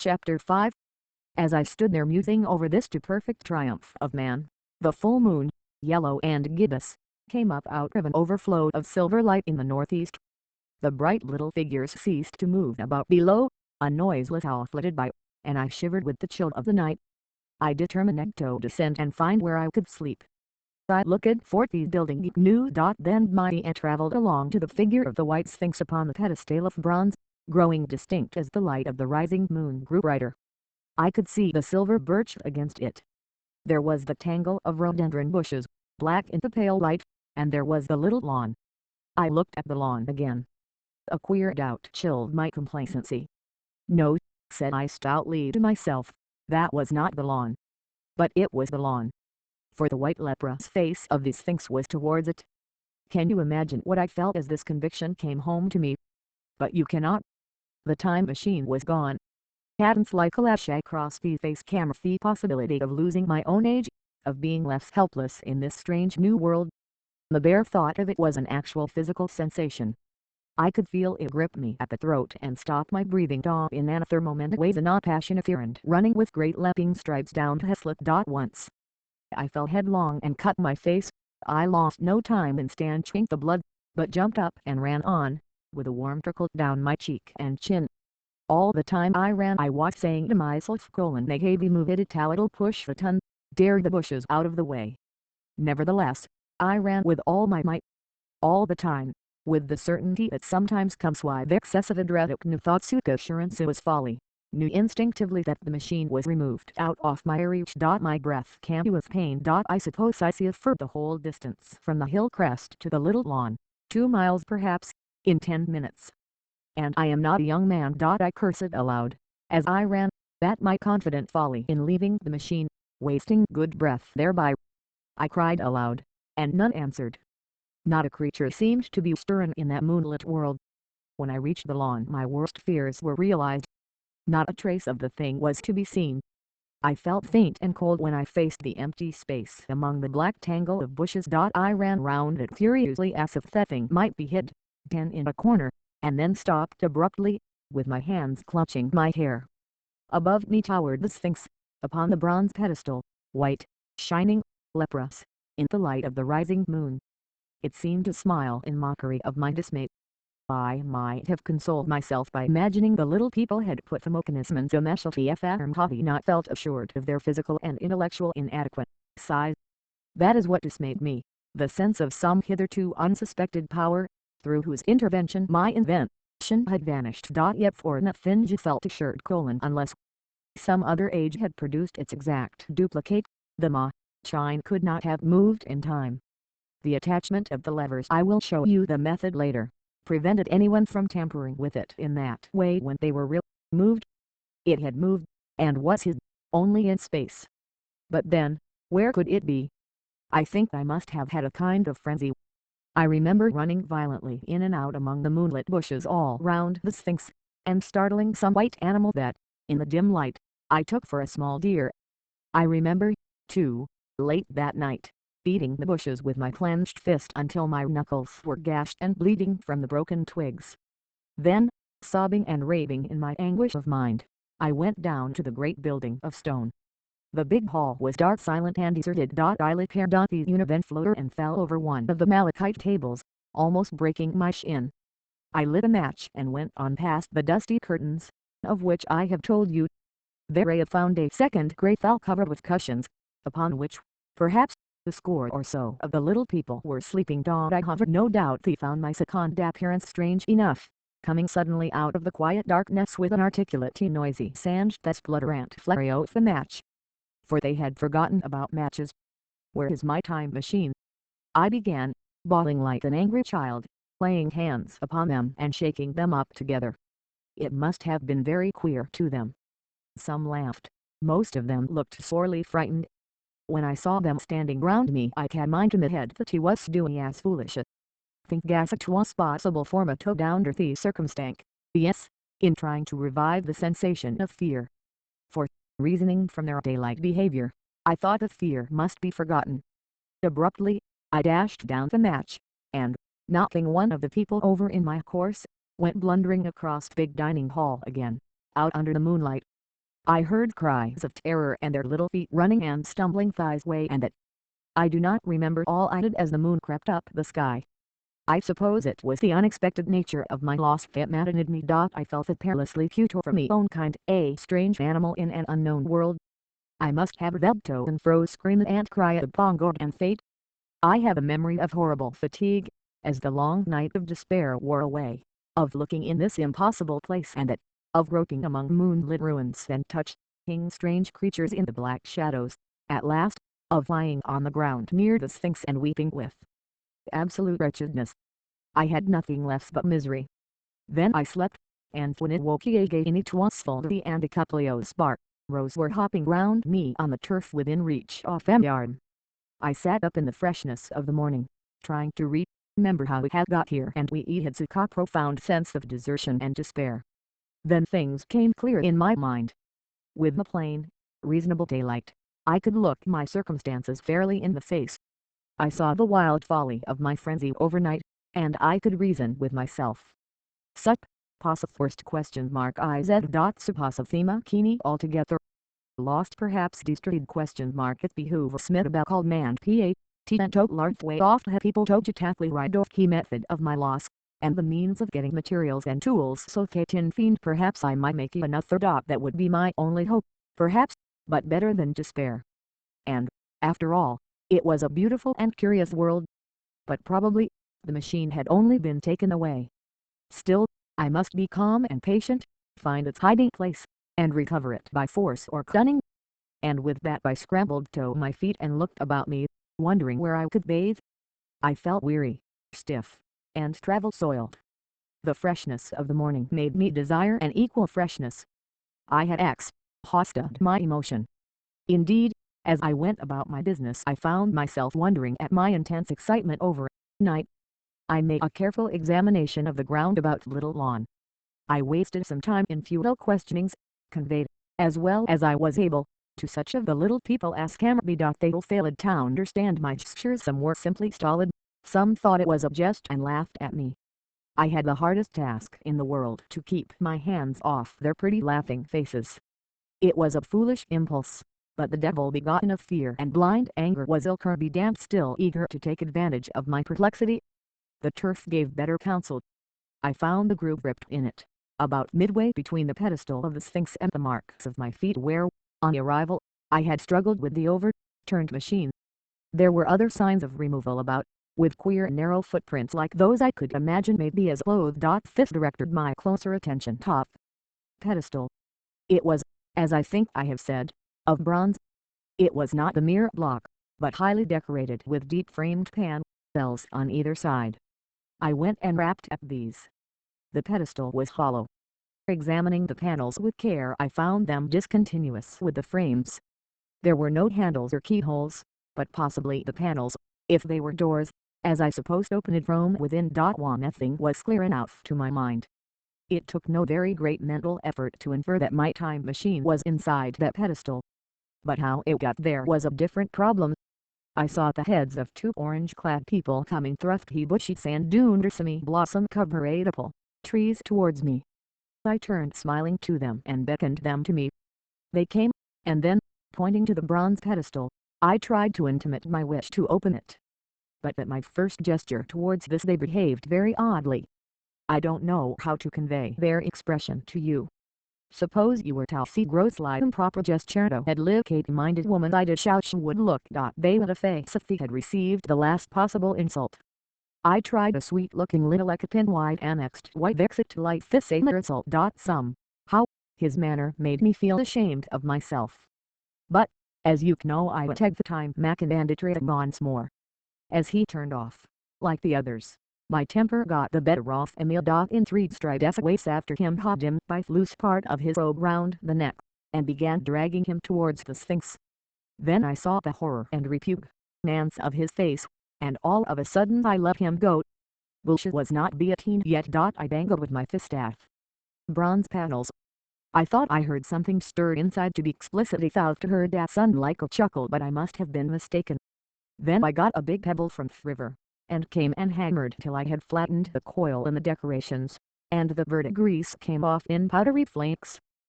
Chapter 5. As I stood there musing over this too perfect triumph of man, the full moon, yellow and gibbous, came up out of an overflow of silver light in the northeast. The bright little figures ceased to move about below, a noiseless howl flitted by, and I shivered with the chill of the night. I determined to descend and find where I could sleep. I looked for the building new. Then my eye traveled along to the figure of the white sphinx upon the pedestal of bronze, growing distinct as the light of the rising moon grew brighter. I could see the silver birch against it. There was the tangle of rhododendron bushes, black in the pale light, and there was the little lawn. I looked at the lawn again. A queer doubt chilled my complacency. No, said I stoutly to myself, that was not the lawn. But it was the lawn. For the white leprous face of the sphinx was towards it. Can you imagine what I felt as this conviction came home to me? But you cannot. The time machine was gone. Hadn't like a lash across the face camera the possibility of losing my own age, of being left helpless in this strange new world. The bare thought of it was an actual physical sensation. I could feel it grip me at the throat and stop my breathing in an thermometric way, not passionate errand running with great leaping strides down the slit. Once I fell headlong and cut my face. I lost no time in stanching the blood, but jumped up and ran on, with a warm trickle down my cheek and chin. All the time I ran I was saying to myself, maybe move it a little, push a ton, dare the bushes out of the way. Nevertheless, I ran with all my might. All the time, with the certainty that sometimes comes with excessive dread, knew thoughts assurance it was folly, knew instinctively that the machine was removed out of my reach. My breath came with pain. I suppose I see for the whole distance from the hill crest to the little lawn, 2 miles perhaps, in 10 minutes. And I am not a young man. I cursed aloud, as I ran, at my confident folly in leaving the machine, wasting good breath thereby. I cried aloud, and none answered. Not a creature seemed to be stirring in that moonlit world. When I reached the lawn my worst fears were realized. Not a trace of the thing was to be seen. I felt faint and cold when I faced the empty space among the black tangle of bushes. I ran round it furiously as if that thing might be hid in a corner, and then stopped abruptly, with my hands clutching my hair. Above me towered the sphinx, upon the bronze pedestal, white, shining, leprous, in the light of the rising moon. It seemed to smile in mockery of my dismay. I might have consoled myself by imagining the little people had put the mechanism in domesticity if had not felt assured of their physical and intellectual inadequate size. That is what dismayed me, the sense of some hitherto unsuspected power, through whose intervention my invention had vanished. Yet for nothing felt assured, unless some other age had produced its exact duplicate, the machine could not have moved in time. The attachment of the levers, I will show you the method later, prevented anyone from tampering with it in that way when they were really moved. It had moved, and was hid, only in space. But then, where could it be? I think I must have had a kind of frenzy. I remember running violently in and out among the moonlit bushes all round the sphinx, and startling some white animal that, in the dim light, I took for a small deer. I remember, too, late that night, beating the bushes with my clenched fist until my knuckles were gashed and bleeding from the broken twigs. Then, sobbing and raving in my anguish of mind, I went down to the great building of stone. The big hall was dark, silent and deserted. I lit the univent floater and fell over one of the malachite tables, almost breaking my shin. I lit a match and went on past the dusty curtains, of which I have told you. There I found a second great hall covered with cushions, upon which, perhaps, a score or so of the little people were sleeping. I hovered. No doubt they found my second appearance strange enough, coming suddenly out of the quiet darkness with an articulate noisy sound that splutterant flare out the match. For they had forgotten about matches. Where is my time machine? I began, bawling like an angry child, laying hands upon them and shaking them up together. It must have been very queer to them. Some laughed, most of them looked sorely frightened. When I saw them standing round me I had mine to my head that he was doing as foolish a think as it was possible for me to under the circumstance, yes, in trying to revive the sensation of fear. For, reasoning from their daylight behavior, I thought the fear must be forgotten. Abruptly, I dashed down the match, and, knocking one of the people over in my course, went blundering across the big dining hall again, out under the moonlight. I heard cries of terror and their little feet running and stumbling thighs way and that. I do not remember all I did as the moon crept up the sky. I suppose it was the unexpected nature of my loss that maddened me. I felt it perilously futile for me own kind, a strange animal in an unknown world. I must have rebelled to and fro, scream and cry at bongo and fate. I have a memory of horrible fatigue, as the long night of despair wore away, of looking in this impossible place and that, of groping among moonlit ruins and touching strange creatures in the black shadows, at last, of lying on the ground near the Sphinx and weeping with absolute wretchedness. I had nothing left but misery. Then I slept, and when it woke Iagini Twasfoldi and a couple sparrows were hopping round me on the turf within reach of a yard. I sat up in the freshness of the morning, trying to remember how we had got here, and we had such a profound sense of desertion and despair. Then things came clear in my mind. With the plain, reasonable daylight, I could look my circumstances fairly in the face. I saw the wild folly of my frenzy overnight, and I could reason with myself. Sup, possum first ? Iz. Suppossithema kini altogether. Lost perhaps distracted ? It behoove Smith about called man P.A. and to large way off have people to tatly ride off key method of my loss, and the means of getting materials and tools so tin fiend perhaps I might make another that would be my only hope, perhaps, but better than despair. And, after all, it was a beautiful and curious world. But probably, the machine had only been taken away. Still, I must be calm and patient, find its hiding place, and recover it by force or cunning. And with that I scrambled to my feet and looked about me, wondering where I could bathe. I felt weary, stiff, and travel-soiled. The freshness of the morning made me desire an equal freshness. I had exhausted my emotion. Indeed, as I went about my business I found myself wondering at my intense excitement overnight. I made a careful examination of the ground about Little Lawn. I wasted some time in futile questionings, conveyed, as well as I was able, to such of the little people as can be. They all failed to understand my gestures. Some were simply stolid, some thought it was a jest and laughed at me. I had the hardest task in the world to keep my hands off their pretty laughing faces. It was a foolish impulse, but the devil begotten of fear and blind anger was Ilkerby damned still eager to take advantage of my perplexity. The turf gave better counsel. I found the groove ripped in it, about midway between the pedestal of the Sphinx and the marks of my feet where, on arrival, I had struggled with the overturned machine. There were other signs of removal about, with queer narrow footprints like those I could imagine may be as clothed. This directed my closer attention. Top pedestal. It was, as I think I have said, of bronze. It was not the mere block, but highly decorated with deep-framed panels on either side. I went and rapped at these. The pedestal was hollow. Examining the panels with care I found them discontinuous with the frames. There were no handles or keyholes, but possibly the panels, if they were doors, as I supposed, opened from within. Nothing was clear enough to my mind. It took no very great mental effort to infer that my time machine was inside that pedestal. But how it got there was a different problem. I saw the heads of two orange-clad people coming through the bushy sand dune semi-blossom-covered apple trees towards me. I turned smiling to them and beckoned them to me. They came, and then, pointing to the bronze pedestal, I tried to intimate my wish to open it. But at my first gesture towards this they behaved very oddly. I don't know how to convey their expression to you. Suppose you were to see gross like improper gesture to a delicate-minded woman, I'd shout she would look. They would have face if they had received the last possible insult. I tried a sweet-looking little ecopin-wide annexed white vexit to light this same insult. Somehow, his manner made me feel ashamed of myself. But, as you know, I would take the time and it once more. As he turned off, like the others, my temper got the better of Emil. In 3 strides waist after him, hopped him by loose part of his robe round the neck, and began dragging him towards the Sphinx. Then I saw the horror and repugnance of his face, and all of a sudden I let him go. Bullshit was not guillotined yet. I dangled with my fist at bronze panels. I thought I heard something stir inside. To be explicitly thought to heard that sound like a chuckle, but I must have been mistaken. Then I got a big pebble from the river, and came and hammered till I had flattened the coil in the decorations, and the verdigris came off in powdery flakes.